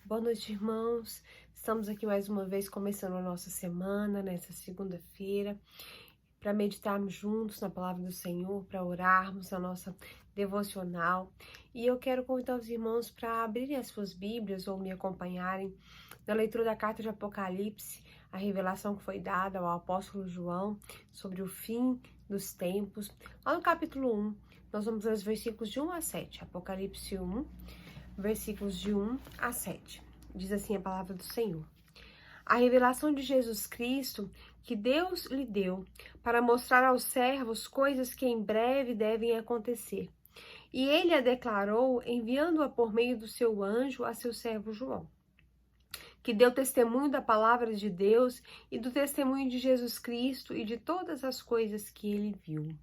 Boa noite, irmãos. Estamos aqui mais uma vez começando a nossa semana, nessa segunda-feira, para meditarmos juntos na palavra do Senhor, para orarmos a nossa devocional. E eu quero convidar os irmãos para abrirem as suas Bíblias ou me acompanharem na leitura da carta de Apocalipse, a revelação que foi dada ao apóstolo João sobre o fim dos tempos. Lá no capítulo 1, nós vamos ler os versículos de 1 a 7, Apocalipse 1, versículos de 1 a 7. Diz assim a palavra do Senhor. A revelação de Jesus Cristo que Deus lhe deu para mostrar aos servos coisas que em breve devem acontecer. E ele a declarou enviando-a por meio do seu anjo a seu servo João, que deu testemunho da palavra de Deus e do testemunho de Jesus Cristo e de todas as coisas que ele viu.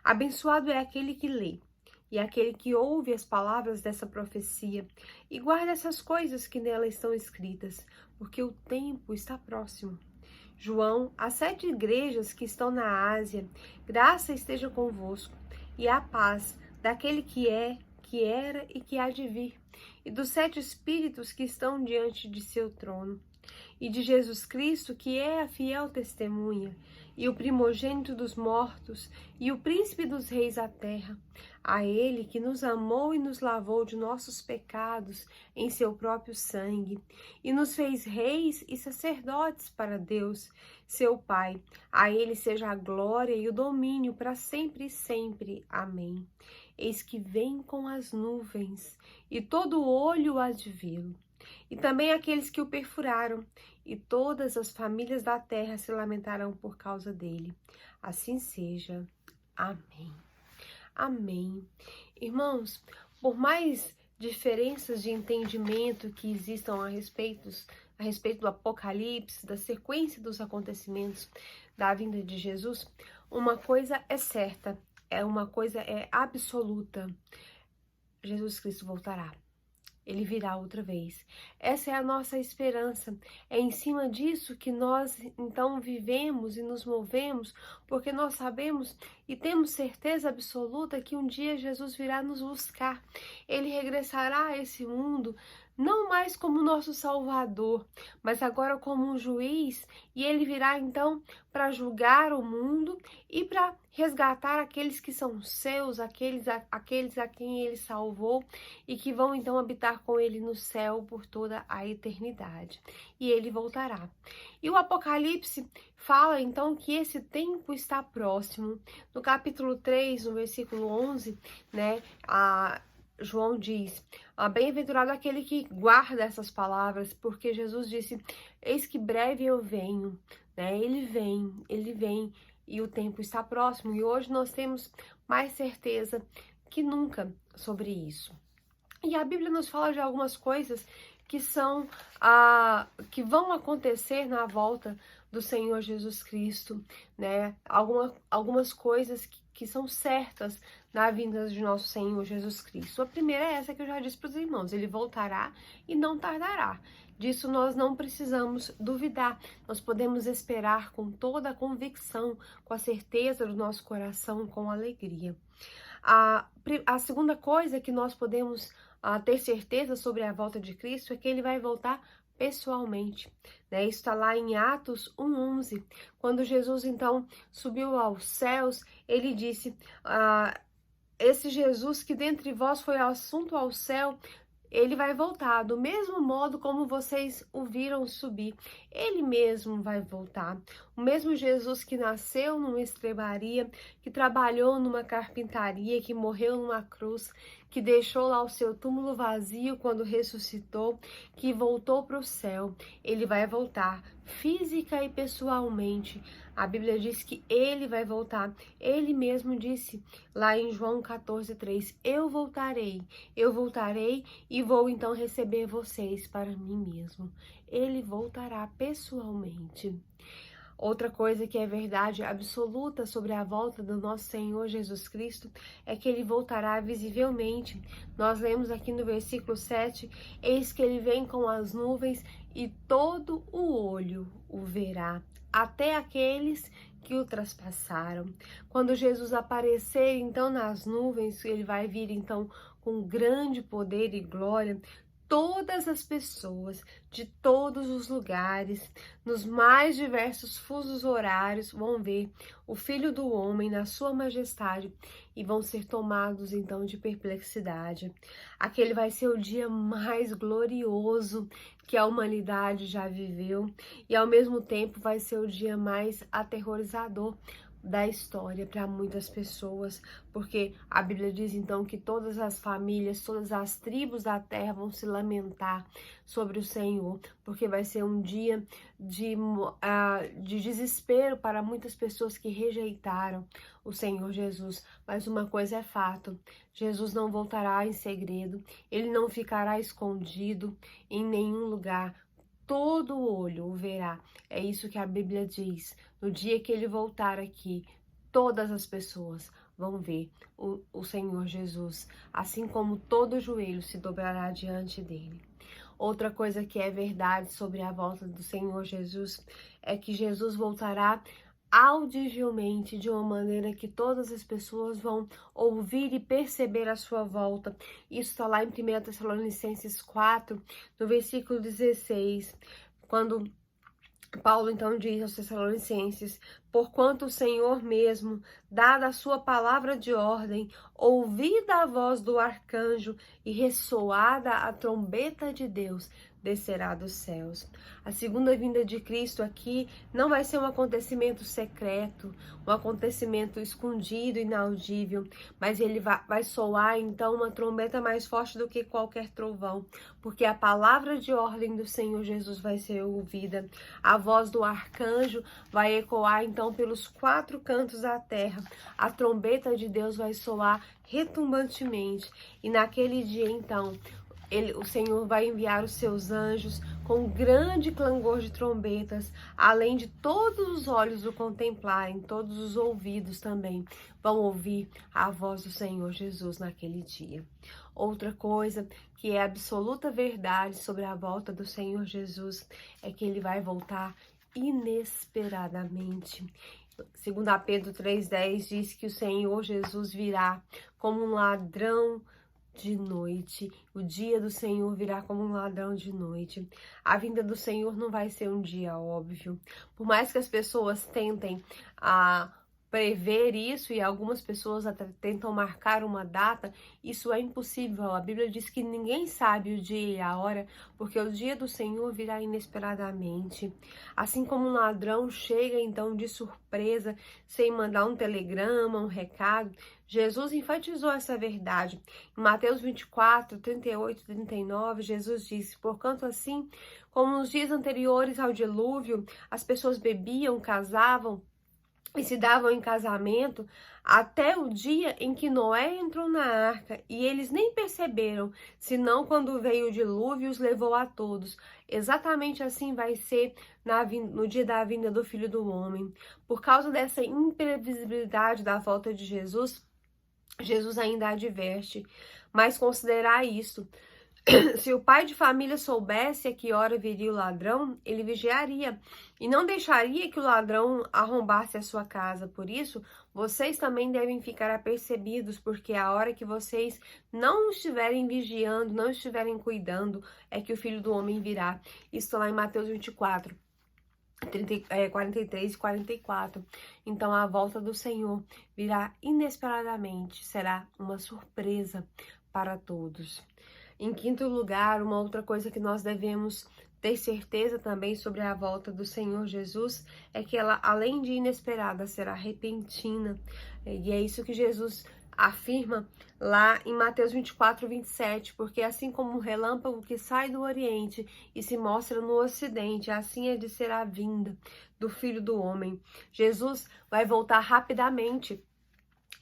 Abençoado é aquele que lê e aquele que ouve as palavras dessa profecia e guarda essas coisas que nela estão escritas, porque o tempo está próximo. João, às 7 igrejas que estão na Ásia, graça esteja convosco, e a paz daquele que é, que era e que há de vir, e dos 7 espíritos que estão diante de seu trono, e de Jesus Cristo, que é a fiel testemunha, e o primogênito dos mortos, e o príncipe dos reis da terra, a ele que nos amou e nos lavou de nossos pecados em seu próprio sangue, e nos fez reis e sacerdotes para Deus, seu Pai. A ele seja a glória e o domínio para sempre e sempre. Amém. Eis que vem com as nuvens, e todo olho há de vê-lo, e também aqueles que o perfuraram, e todas as famílias da terra se lamentarão por causa dele. Assim seja. Amém. Amém. Irmãos, por mais diferenças de entendimento que existam a respeito do Apocalipse, da sequência dos acontecimentos da vinda de Jesus, uma coisa é certa, uma coisa é absoluta: Jesus Cristo voltará. Ele virá outra vez. Essa é a nossa esperança. É em cima disso que nós, então, vivemos e nos movemos, porque nós sabemos e temos certeza absoluta que um dia Jesus virá nos buscar. Ele regressará a esse mundo, não mais como nosso Salvador, mas agora como um juiz, e ele virá, então, para julgar o mundo e para resgatar aqueles que são seus, aqueles a quem ele salvou e que vão então habitar com ele no céu por toda a eternidade. E ele voltará. E o Apocalipse fala então que esse tempo está próximo. No capítulo 3, no versículo 11, né, João diz: bem-aventurado aquele que guarda essas palavras, porque Jesus disse: eis que breve eu venho, né? Ele vem e o tempo está próximo. E hoje nós temos mais certeza que nunca sobre isso. E a Bíblia nos fala de algumas coisas que são que vão acontecer na volta do Senhor Jesus Cristo, né? Algumas coisas que são certas na vinda de nosso Senhor Jesus Cristo. A primeira é essa que eu já disse para os irmãos: ele voltará e não tardará. Disso nós não precisamos duvidar. Nós podemos esperar com toda a convicção, com a certeza do nosso coração, com alegria. A segunda coisa que nós podemos ter certeza sobre a volta de Cristo é que ele vai voltar pessoalmente, né? Isso está lá em Atos 1:11, quando Jesus então subiu aos céus. Ele disse: esse Jesus que dentre vós foi assunto ao céu, ele vai voltar do mesmo modo como vocês o viram subir. Ele mesmo vai voltar. O mesmo Jesus que nasceu numa estrebaria, que trabalhou numa carpintaria, que morreu numa cruz, que deixou lá o seu túmulo vazio quando ressuscitou, que voltou para o céu. Ele vai voltar física e pessoalmente. A Bíblia diz que ele vai voltar. Ele mesmo disse lá em João 14:3: eu voltarei e vou então receber vocês para mim mesmo. Ele voltará pessoalmente. Outra coisa que é verdade absoluta sobre a volta do nosso Senhor Jesus Cristo é que ele voltará visivelmente. Nós lemos aqui no versículo 7, eis que ele vem com as nuvens e todo o olho o verá, até aqueles que o traspassaram. Quando Jesus aparecer então nas nuvens, ele vai vir então com grande poder e glória. todas as pessoas de todos os lugares, nos mais diversos fusos horários, vão ver o Filho do Homem na sua majestade e vão ser tomados então de perplexidade. Aquele vai ser o dia mais glorioso que a humanidade já viveu e ao mesmo tempo vai ser o dia mais aterrorizador da história para muitas pessoas, porque a Bíblia diz então que todas as famílias, todas as tribos da terra vão se lamentar sobre o Senhor, porque vai ser um dia de desespero para muitas pessoas que rejeitaram o Senhor Jesus. Mas uma coisa é fato, Jesus não voltará em segredo, ele não ficará escondido em nenhum lugar. Todo olho o verá. É isso que a Bíblia diz. No dia que ele voltar aqui, todas as pessoas vão ver o Senhor Jesus, assim como todo joelho se dobrará diante dele. Outra coisa que é verdade sobre a volta do Senhor Jesus é que Jesus voltará audivelmente, de uma maneira que todas as pessoas vão ouvir e perceber a sua volta. Isso está lá em 1 Tessalonicenses 4, no versículo 16, quando Paulo então diz aos Tessalonicenses: porquanto o Senhor mesmo, dada a sua palavra de ordem, ouvida a voz do arcanjo e ressoada a trombeta de Deus, descerá dos céus. A segunda vinda de Cristo aqui não vai ser um acontecimento secreto, um acontecimento escondido, inaudível, mas ele vai soar então uma trombeta mais forte do que qualquer trovão, porque a palavra de ordem do Senhor Jesus vai ser ouvida. A voz do arcanjo vai ecoar então pelos quatro cantos da terra. A trombeta de Deus vai soar retumbantemente. E naquele dia então, o Senhor vai enviar os seus anjos com grande clangor de trombetas, além de todos os olhos o contemplarem, todos os ouvidos também vão ouvir a voz do Senhor Jesus naquele dia. Outra coisa que é absoluta verdade sobre a volta do Senhor Jesus é que ele vai voltar inesperadamente. 2 Pedro 3,10 diz que o Senhor Jesus virá como um ladrão de noite. O dia do Senhor virá como um ladrão de noite. A vinda do Senhor não vai ser um dia óbvio. Por mais que as pessoas tentem prever isso, e algumas pessoas até tentam marcar uma data, isso é impossível. A Bíblia diz que ninguém sabe o dia e a hora, porque o dia do Senhor virá inesperadamente. Assim como um ladrão chega então de surpresa, sem mandar um telegrama, um recado, Jesus enfatizou essa verdade. Em Mateus 24, 38 e 39, Jesus disse: porquanto assim, como nos dias anteriores ao dilúvio, as pessoas bebiam, casavam e se davam em casamento até o dia em que Noé entrou na arca, e eles nem perceberam, senão quando veio o dilúvio e os levou a todos. Exatamente assim vai ser no dia da vinda do Filho do Homem. Por causa dessa imprevisibilidade da volta de Jesus, Jesus ainda adverte: mas considerai isto, se o pai de família soubesse a que hora viria o ladrão, ele vigiaria e não deixaria que o ladrão arrombasse a sua casa. Por isso, vocês também devem ficar apercebidos, porque a hora que vocês não estiverem vigiando, não estiverem cuidando, é que o Filho do Homem virá. Isso lá em Mateus 24. 43 e 44. Então a volta do Senhor virá inesperadamente, será uma surpresa para todos. Em quinto lugar, uma outra coisa que nós devemos ter certeza também sobre a volta do Senhor Jesus é que ela, além de inesperada, será repentina. E é isso que Jesus afirma lá em Mateus 24, 27, porque assim como um relâmpago que sai do Oriente e se mostra no Ocidente, assim é de ser a vinda do Filho do Homem. Jesus vai voltar rapidamente,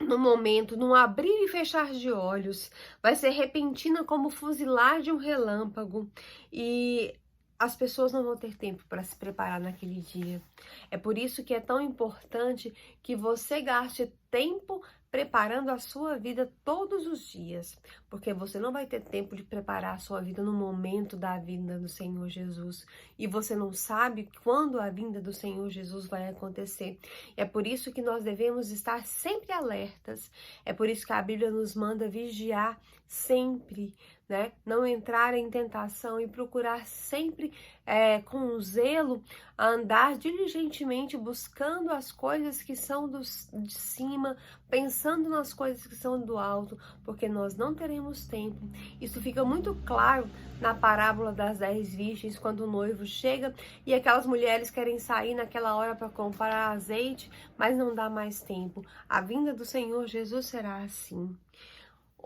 no momento, num abrir e fechar de olhos, vai ser repentina como o fuzilar de um relâmpago, e as pessoas não vão ter tempo para se preparar naquele dia. É por isso que é tão importante que você gaste tempo preparando a sua vida todos os dias, porque você não vai ter tempo de preparar a sua vida no momento da vinda do Senhor Jesus. E você não sabe quando a vinda do Senhor Jesus vai acontecer. É por isso que nós devemos estar sempre alertas. É por isso que a Bíblia nos manda vigiar sempre, né? Não entrar em tentação e procurar sempre com zelo andar diligentemente buscando as coisas que são de cima, pensando nas coisas que são do alto, porque nós não teremos tempo. Isso fica muito claro na parábola das 10 virgens, quando o noivo chega e aquelas mulheres querem sair naquela hora para comprar azeite, mas não dá mais tempo. A vinda do Senhor Jesus será assim.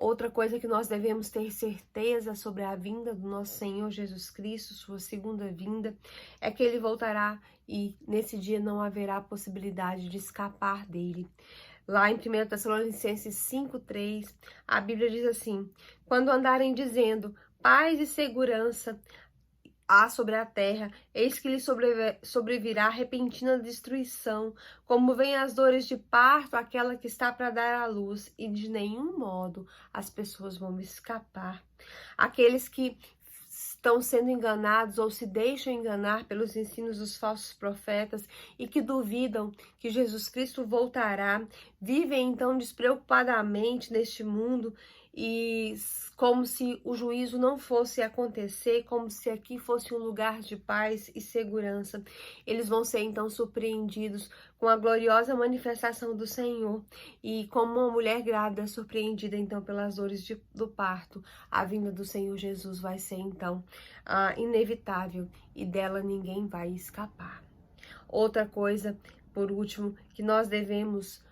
Outra coisa que nós devemos ter certeza sobre a vinda do nosso Senhor Jesus Cristo, sua segunda vinda, é que ele voltará e nesse dia não haverá possibilidade de escapar dele. Lá em 1 Tessalonicenses 5:3, a Bíblia diz assim: quando andarem dizendo paz e segurança há sobre a terra, eis que lhe sobrevirá repentina destruição, como vem as dores de parto àquela que está para dar à luz, e de nenhum modo as pessoas vão escapar. Aqueles que estão sendo enganados ou se deixam enganar pelos ensinos dos falsos profetas e que duvidam que Jesus Cristo voltará, vivem então despreocupadamente neste mundo e como se o juízo não fosse acontecer, como se aqui fosse um lugar de paz e segurança. Eles vão ser então surpreendidos com a gloriosa manifestação do Senhor e como uma mulher grávida surpreendida então pelas dores do parto, a vinda do Senhor Jesus vai ser então inevitável e dela ninguém vai escapar. Outra coisa, por último, que nós devemos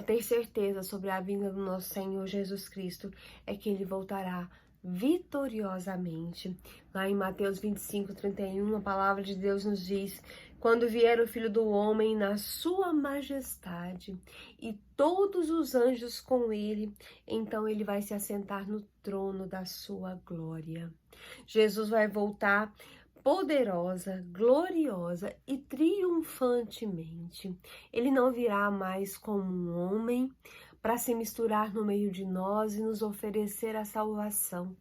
ter certeza sobre a vinda do nosso Senhor Jesus Cristo é que ele voltará vitoriosamente. Lá em Mateus 25:31, a palavra de Deus nos diz: quando vier o Filho do Homem na sua majestade e todos os anjos com ele, então ele vai se assentar no trono da sua glória. Jesus vai voltar poderosa, gloriosa e triunfantemente. Ele não virá mais como um homem para se misturar no meio de nós e nos oferecer a salvação.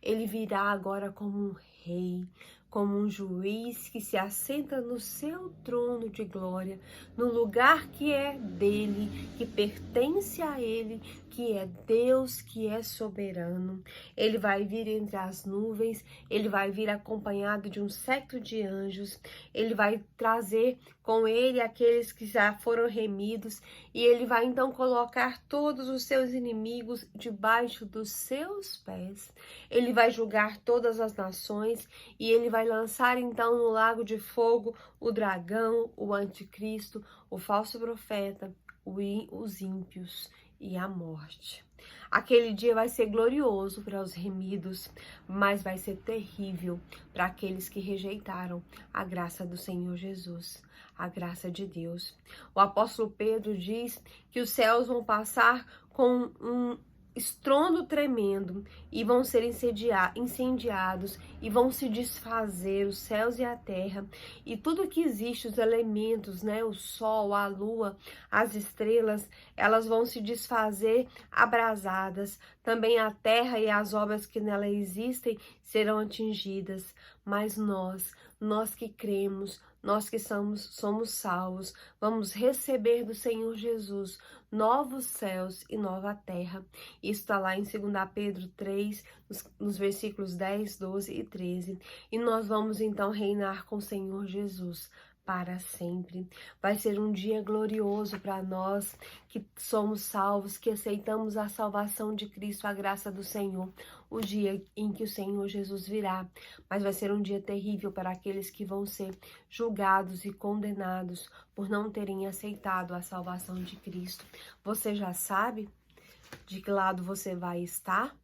Ele virá agora como um rei, como um juiz que se assenta no seu trono de glória, no lugar que é dele, que pertence a ele, que é Deus, que é soberano. Ele vai vir entre as nuvens, ele vai vir acompanhado de um séquito de anjos, ele vai trazer com ele aqueles que já foram remidos, e ele vai então colocar todos os seus inimigos debaixo dos seus pés. Ele vai julgar todas as nações e ele vai lançar então no lago de fogo o dragão, o anticristo, o falso profeta, os ímpios e a morte. Aquele dia vai ser glorioso para os remidos, mas vai ser terrível para aqueles que rejeitaram a graça do Senhor Jesus, a graça de Deus. O apóstolo Pedro diz que os céus vão passar com um estrondo tremendo e vão ser incendiados e vão se desfazer os céus e a terra e tudo que existe, os elementos, né, o sol, a lua, as estrelas, elas vão se desfazer abrasadas. Também a terra e as obras que nela existem serão atingidas, mas nós que cremos, nós que somos salvos, vamos receber do Senhor Jesus novos céus e nova terra. Isso está lá em 2 Pedro 3, nos versículos 10, 12 e 13. E nós vamos então reinar com o Senhor Jesus para sempre. Vai ser um dia glorioso para nós que somos salvos, que aceitamos a salvação de Cristo, a graça do Senhor, o dia em que o Senhor Jesus virá. Mas vai ser um dia terrível para aqueles que vão ser julgados e condenados por não terem aceitado a salvação de Cristo. Você já sabe de que lado você vai estar?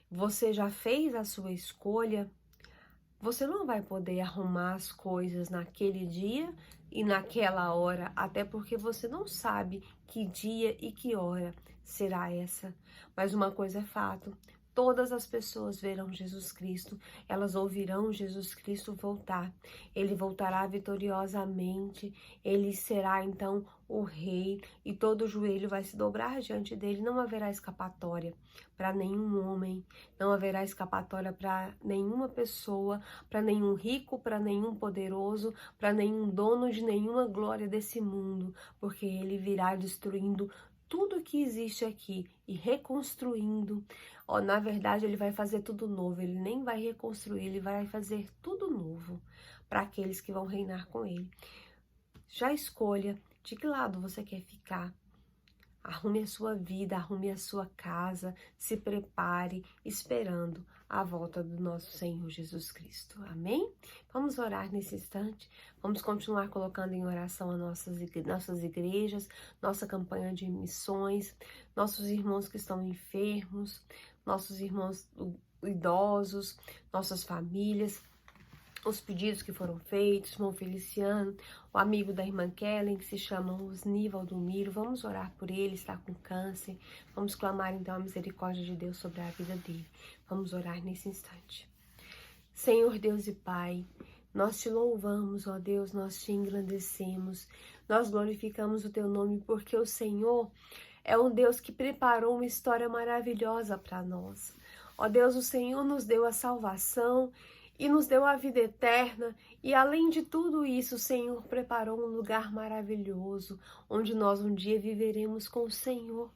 Você já fez a sua escolha? Você não vai poder arrumar as coisas naquele dia e naquela hora, até porque você não sabe que dia e que hora será essa. Mas uma coisa é fato, todas as pessoas verão Jesus Cristo, elas ouvirão Jesus Cristo voltar. Ele voltará vitoriosamente, ele será então o rei e todo joelho vai se dobrar diante dele. Não haverá escapatória para nenhum homem, não haverá escapatória para nenhuma pessoa, para nenhum rico, para nenhum poderoso, para nenhum dono de nenhuma glória desse mundo, porque ele virá destruindo tudo que existe aqui e reconstruindo. Na verdade, ele vai fazer tudo novo, ele nem vai reconstruir, ele vai fazer tudo novo para aqueles que vão reinar com ele. Já escolha de que lado você quer ficar. Arrume a sua vida, arrume a sua casa, se prepare, esperando a volta do nosso Senhor Jesus Cristo. Amém? Vamos orar nesse instante. Vamos continuar colocando em oração as nossas igrejas, nossa campanha de missões, nossos irmãos que estão enfermos, nossos irmãos idosos, nossas famílias, os pedidos que foram feitos, irmão Feliciano, o amigo da irmã Kellen, que se chama Osni Valdomiro. Vamos orar por ele, está com câncer. Vamos clamar então a misericórdia de Deus sobre a vida dele. Vamos orar nesse instante. Senhor Deus e Pai, nós te louvamos, ó Deus, nós te engrandecemos, nós glorificamos o teu nome, porque o Senhor é um Deus que preparou uma história maravilhosa para nós. Ó Deus, o Senhor nos deu a salvação e nos deu a vida eterna, e além de tudo isso, o Senhor preparou um lugar maravilhoso, onde nós um dia viveremos com o Senhor.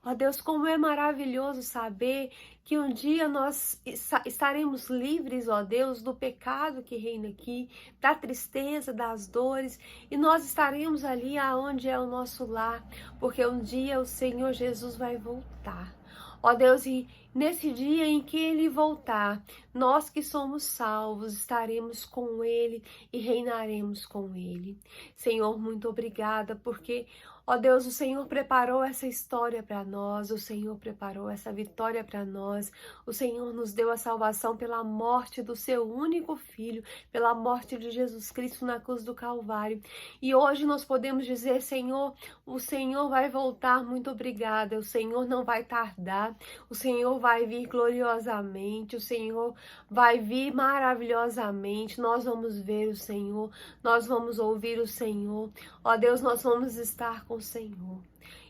Ó Deus, como é maravilhoso saber que um dia nós estaremos livres, ó Deus, do pecado que reina aqui, da tristeza, das dores, e nós estaremos ali aonde é o nosso lar, porque um dia o Senhor Jesus vai voltar. Ó Deus, e nesse dia em que Ele voltar, nós que somos salvos estaremos com Ele e reinaremos com Ele. Senhor, muito obrigada, porque, ó Deus, o Senhor preparou essa história para nós, o Senhor preparou essa vitória para nós, o Senhor nos deu a salvação pela morte do seu único Filho, pela morte de Jesus Cristo na cruz do Calvário. E hoje nós podemos dizer, Senhor, o Senhor vai voltar, muito obrigada, o Senhor não vai tardar, o Senhor vai vir gloriosamente, o Senhor vai vir maravilhosamente, nós vamos ver o Senhor, nós vamos ouvir o Senhor, ó Deus, nós vamos estar com o Senhor.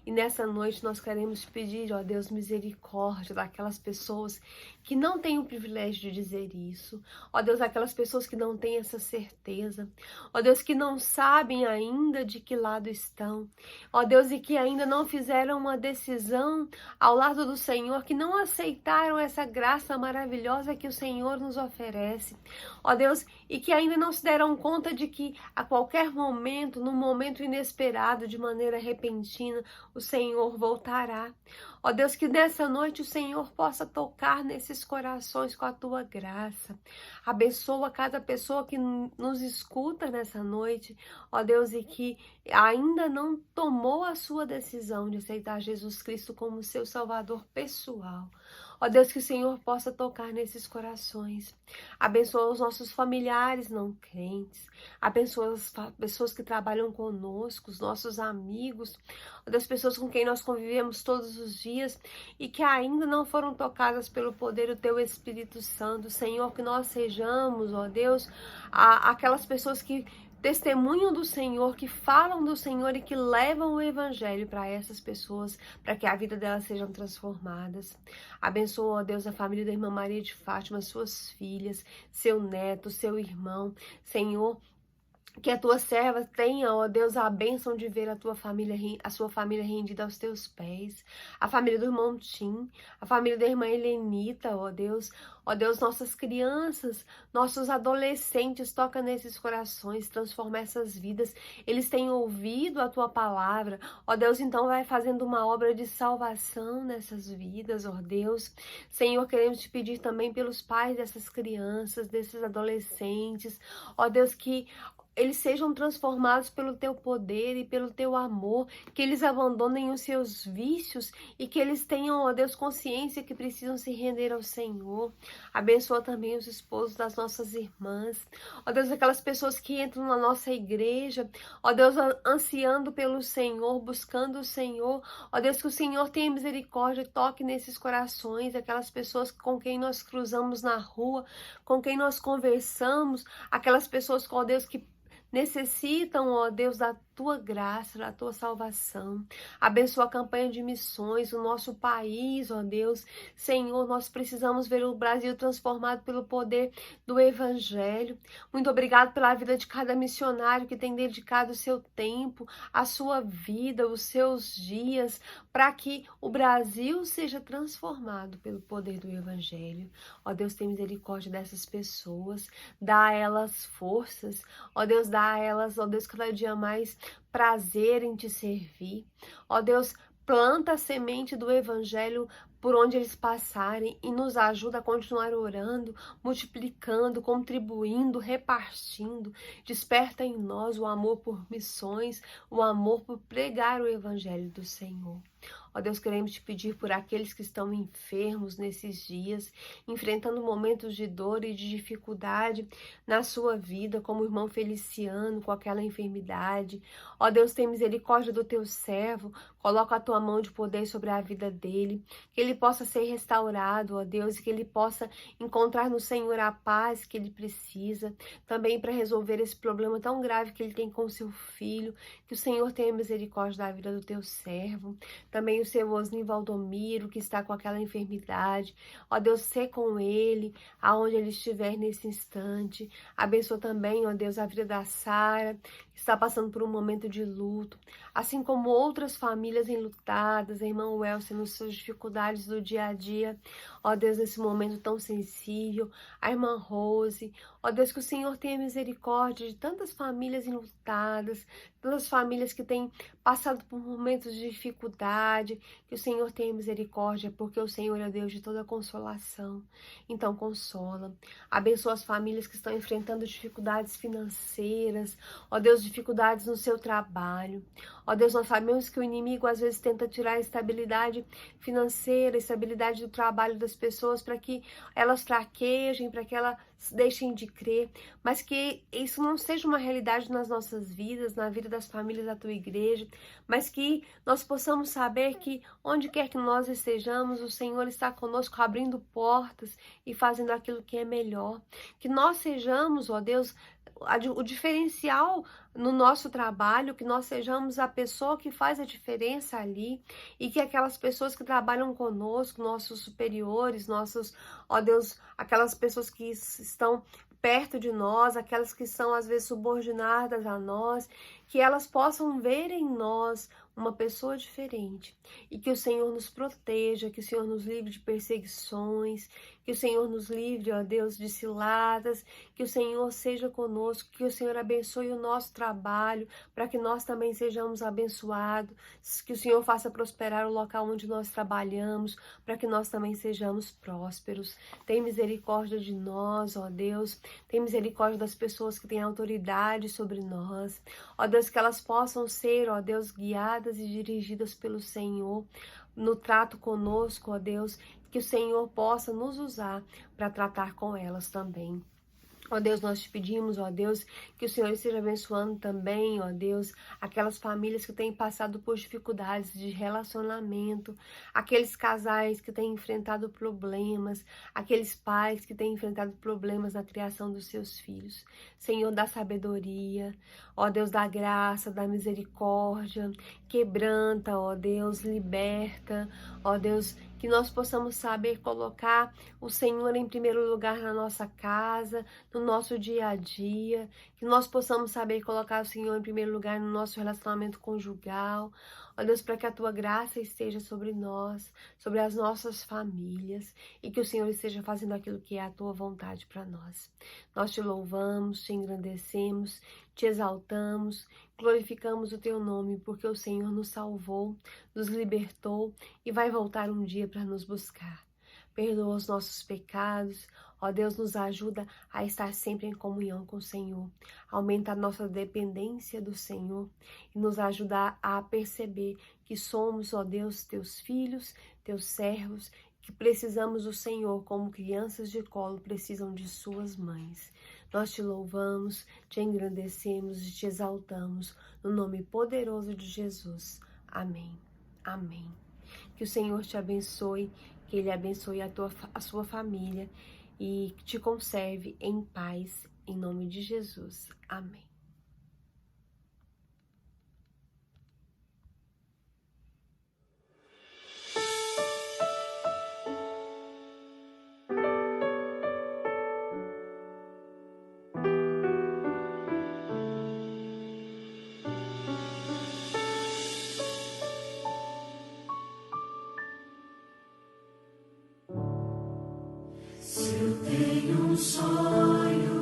E nessa noite nós queremos pedir, ó Deus, misericórdia daquelas pessoas que não têm o privilégio de dizer isso. Ó Deus, aquelas pessoas que não têm essa certeza. Ó Deus, que não sabem ainda de que lado estão. Ó Deus, e que ainda não fizeram uma decisão ao lado do Senhor, que não aceitaram essa graça maravilhosa que o Senhor nos oferece. Ó Deus, e que ainda não se deram conta de que a qualquer momento, num momento inesperado, de maneira repentina, o Senhor voltará. Ó Deus, que nessa noite o Senhor possa tocar nesses corações com a tua graça. Abençoa cada pessoa que nos escuta nessa noite, ó Deus, e que ainda não tomou a sua decisão de aceitar Jesus Cristo como seu Salvador pessoal. Ó Deus, que o Senhor possa tocar nesses corações. Abençoa os nossos familiares não crentes. Abençoa as pessoas que trabalham conosco, os nossos amigos. Ó Deus, pessoas com quem nós convivemos todos os dias e que ainda não foram tocadas pelo poder do Teu Espírito Santo. Senhor, que nós sejamos, ó Deus, aquelas pessoas que testemunham do Senhor, que falam do Senhor e que levam o Evangelho para essas pessoas, para que a vida delas sejam transformadas. Abençoa, ó Deus, a família da irmã Maria de Fátima, suas filhas, seu neto, seu irmão. Senhor, que a tua serva tenha, ó Deus, a bênção de ver a sua família rendida aos teus pés, a família do irmão Tim, a família da irmã Helenita, ó Deus, nossas crianças, nossos adolescentes, toca nesses corações, transforma essas vidas, eles têm ouvido a tua palavra, ó Deus, então vai fazendo uma obra de salvação nessas vidas, ó Deus. Senhor, queremos te pedir também pelos pais dessas crianças, desses adolescentes, ó Deus, que eles sejam transformados pelo teu poder e pelo teu amor, que eles abandonem os seus vícios e que eles tenham, ó Deus, consciência que precisam se render ao Senhor. Abençoa também os esposos das nossas irmãs, ó Deus, aquelas pessoas que entram na nossa igreja, ó Deus, ansiando pelo Senhor, buscando o Senhor, ó Deus, que o Senhor tenha misericórdia, toque nesses corações, aquelas pessoas com quem nós cruzamos na rua, com quem nós conversamos, aquelas pessoas, ó Deus, que necessitam, ó Deus, da tua graça, da tua salvação. Abençoa a campanha de missões, o nosso país, ó Deus. Senhor, nós precisamos ver o Brasil transformado pelo poder do Evangelho. Muito obrigado pela vida de cada missionário que tem dedicado o seu tempo, a sua vida, os seus dias, para que o Brasil seja transformado pelo poder do Evangelho. Ó Deus, tem misericórdia dessas pessoas, dá a elas forças, ó Deus, dá a elas, ó Deus, cada dia mais prazer em te servir. Ó Deus, planta a semente do Evangelho por onde eles passarem e nos ajuda a continuar orando, multiplicando, contribuindo, repartindo. Desperta em nós o amor por missões, o amor por pregar o Evangelho do Senhor. Ó Deus, queremos te pedir por aqueles que estão enfermos nesses dias, enfrentando momentos de dor e de dificuldade na sua vida, como o irmão Feliciano, com aquela enfermidade. Ó Deus, tem misericórdia do teu servo, coloca a tua mão de poder sobre a vida dele, que ele possa ser restaurado, ó Deus, e que ele possa encontrar no Senhor a paz que ele precisa, também para resolver esse problema tão grave que ele tem com seu filho, que o Senhor tenha misericórdia da vida do teu servo. Também o seu Osni Valdomiro, que está com aquela enfermidade. Ó Deus, sê com ele, aonde ele estiver nesse instante. Abençoa também, ó Deus, a vida da Sara, que está passando por um momento de luto. Assim como outras famílias enlutadas, a irmã Welson, nas suas dificuldades do dia a dia. Ó Deus, nesse momento tão sensível. A irmã Rose. Ó Deus, que o Senhor tenha misericórdia de tantas famílias enlutadas, tantas famílias que têm passado por momentos de dificuldade, que o Senhor tenha misericórdia, porque o Senhor é Deus de toda consolação. Então consola. Abençoa as famílias que estão enfrentando dificuldades financeiras, ó Deus, dificuldades no seu trabalho. Ó Deus, nós sabemos que o inimigo às vezes tenta tirar a estabilidade financeira, a estabilidade do trabalho das pessoas para que elas fraquejem, para que elas deixem de crer, mas que isso não seja uma realidade nas nossas vidas, na vida das famílias da tua igreja, mas que nós possamos saber que onde quer que nós estejamos, o Senhor está conosco, abrindo portas e fazendo aquilo que é melhor. Que nós sejamos, ó Deus, o diferencial no nosso trabalho, que nós sejamos a pessoa que faz a diferença ali, e que aquelas pessoas que trabalham conosco, nossos superiores, nossos, ó Deus, aquelas pessoas que estão perto de nós, aquelas que são às vezes subordinadas a nós, que elas possam ver em nós uma pessoa diferente, e que o Senhor nos proteja, que o Senhor nos livre de perseguições, que o Senhor nos livre, ó Deus, de ciladas, que o Senhor seja conosco, que o Senhor abençoe o nosso trabalho, para que nós também sejamos abençoados, que o Senhor faça prosperar o local onde nós trabalhamos, para que nós também sejamos prósperos. Tem misericórdia de nós, ó Deus, tem misericórdia das pessoas que têm autoridade sobre nós, ó Deus, que elas possam ser, ó Deus, guiadas e dirigidas pelo Senhor no trato conosco, ó Deus, que o Senhor possa nos usar para tratar com elas também. Ó Deus, nós te pedimos, ó Deus, que o Senhor esteja abençoando também, ó Deus, aquelas famílias que têm passado por dificuldades de relacionamento, aqueles casais que têm enfrentado problemas, aqueles pais que têm enfrentado problemas na criação dos seus filhos. Senhor, dá sabedoria, ó Deus, dá graça, dá misericórdia, quebranta, ó Deus, liberta, ó Deus, que nós possamos saber colocar o Senhor em primeiro lugar na nossa casa, no nosso dia a dia, que nós possamos saber colocar o Senhor em primeiro lugar no nosso relacionamento conjugal, ó Deus, para que a tua graça esteja sobre nós, sobre as nossas famílias, e que o Senhor esteja fazendo aquilo que é a tua vontade para nós. Nós te louvamos, te engrandecemos, te exaltamos, glorificamos o teu nome, porque o Senhor nos salvou, nos libertou e vai voltar um dia para nos buscar. perdoa os nossos pecados. Ó Deus, nos ajuda a estar sempre em comunhão com o Senhor. Aumenta a nossa dependência do Senhor e nos ajuda a perceber que somos, ó Deus, teus filhos, teus servos, que precisamos do Senhor como crianças de colo precisam de suas mães. Nós te louvamos, te engrandecemos e te exaltamos, no nome poderoso de Jesus. Amém. Amém. Que o Senhor te abençoe, que Ele abençoe a sua família e te conserve em paz, em nome de Jesus. Amém. Se eu tenho um sonho,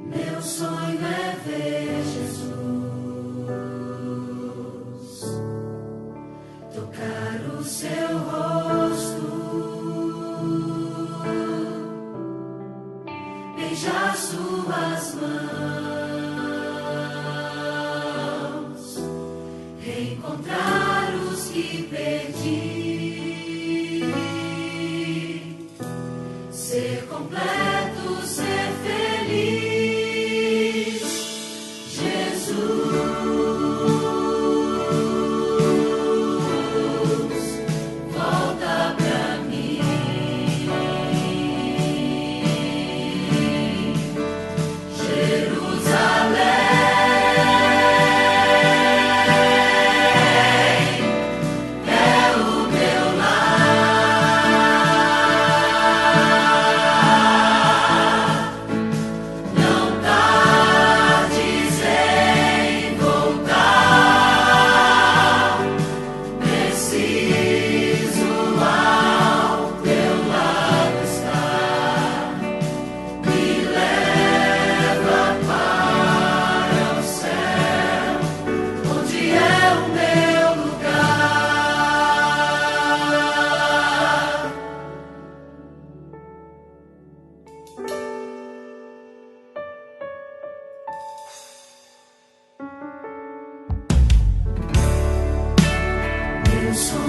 meu sonho é ver Jesus, tocar o seu rosto, beijar suas mãos, reencontrar os que perdi. Ser completo, ser feliz, Jesus, volta pra mim, Jerusalém, é o meu sonho.